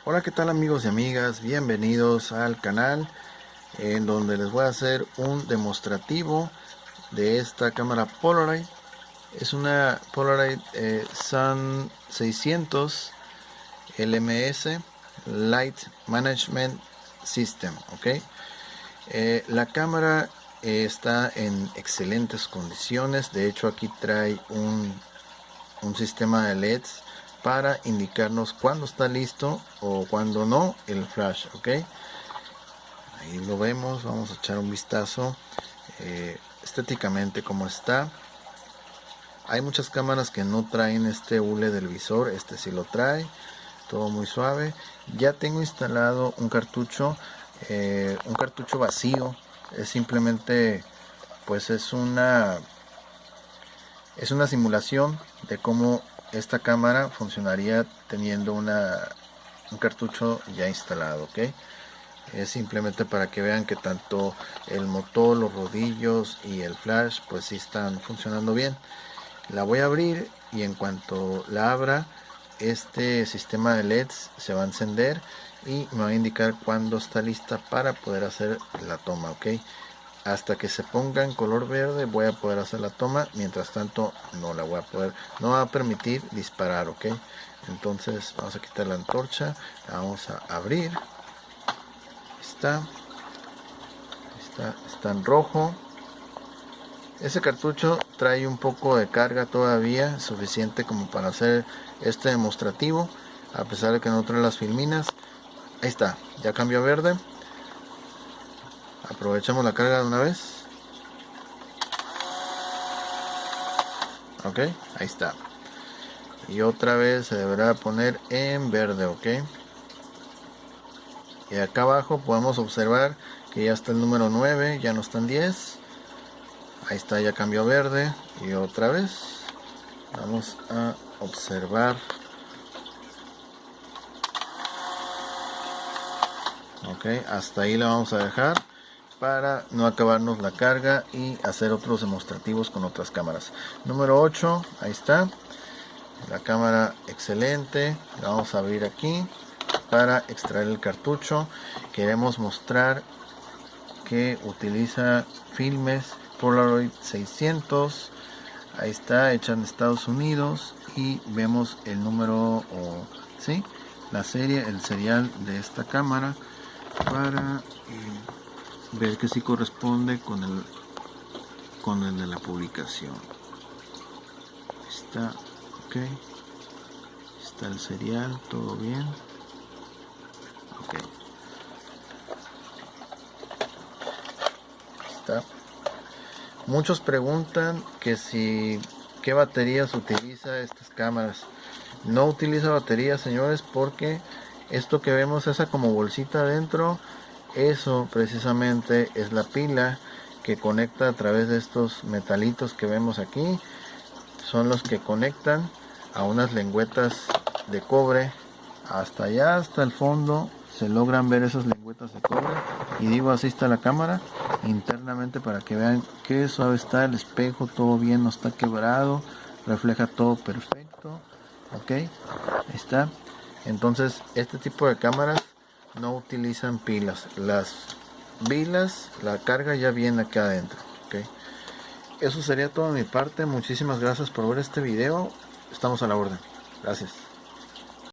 Hola, ¿qué tal amigos y amigas? Bienvenidos al canal en donde les voy a hacer un demostrativo de esta cámara Polaroid. Es una Polaroid Sun 600 LMS Light Management System, ¿ok? La cámara está en excelentes condiciones. De hecho, aquí trae un sistema de LEDs para indicarnos cuándo está listo o cuando no el flash, ok. Ahí lo vemos, vamos a echar un vistazo estéticamente cómo está. Hay muchas cámaras que no traen este hule del visor, este sí lo trae, todo muy suave. Ya tengo instalado un cartucho vacío. Es simplemente pues es una simulación de cómo esta cámara funcionaría teniendo un cartucho ya instalado, ¿ok? Es simplemente para que vean que tanto el motor, los rodillos y el flash pues sí están funcionando bien. La voy a abrir y en cuanto la abra, este sistema de LEDs se va a encender y me va a indicar cuándo está lista para poder hacer la toma, ¿ok? Hasta que se ponga en color verde voy a poder hacer la toma. Mientras tanto no la voy a poder, no va a permitir disparar, ok. Entonces vamos a quitar la antorcha, la vamos a abrir. Está en rojo. Ese cartucho trae un poco de carga todavía, suficiente como para hacer este demostrativo, a pesar de que no trae las filminas. Ahí está, ya cambió a verde. Aprovechamos la carga de una vez. Ok, ahí está. Y otra vez se deberá poner en verde, ok. Y acá abajo podemos observar que ya está el número 9, ya no está en 10. Ahí está, ya cambió a verde. Y otra vez vamos a observar. Ok, hasta ahí la vamos a dejar para no acabarnos la carga y hacer otros demostrativos con otras cámaras. Número 8, ahí está. La cámara excelente. La vamos a abrir aquí para extraer el cartucho. Queremos mostrar que utiliza filmes Polaroid 600. Ahí está, hecha en Estados Unidos. Y vemos el número, ¿sí? La serie, el serial de esta cámara para ver que sí corresponde con el de la publicación. Está, ok. Está el serial, todo bien. Ok. Está. Muchos preguntan que qué baterías utiliza estas cámaras. No utiliza baterías, señores, porque esto que vemos, esa como bolsita adentro, eso precisamente es la pila que conecta a través de estos metalitos que vemos aquí. Son los que conectan a unas lengüetas de cobre hasta allá, hasta el fondo. Se logran ver esas lengüetas de cobre, y digo, así está la cámara internamente para que vean qué suave está el espejo, todo bien, no está quebrado, refleja todo perfecto, ok. Ahí está. Entonces este tipo de cámaras no utilizan pilas. Las pilas, la carga ya viene acá adentro, ok. Eso sería todo de mi parte. Muchísimas gracias por ver este video. Estamos a la orden. Gracias.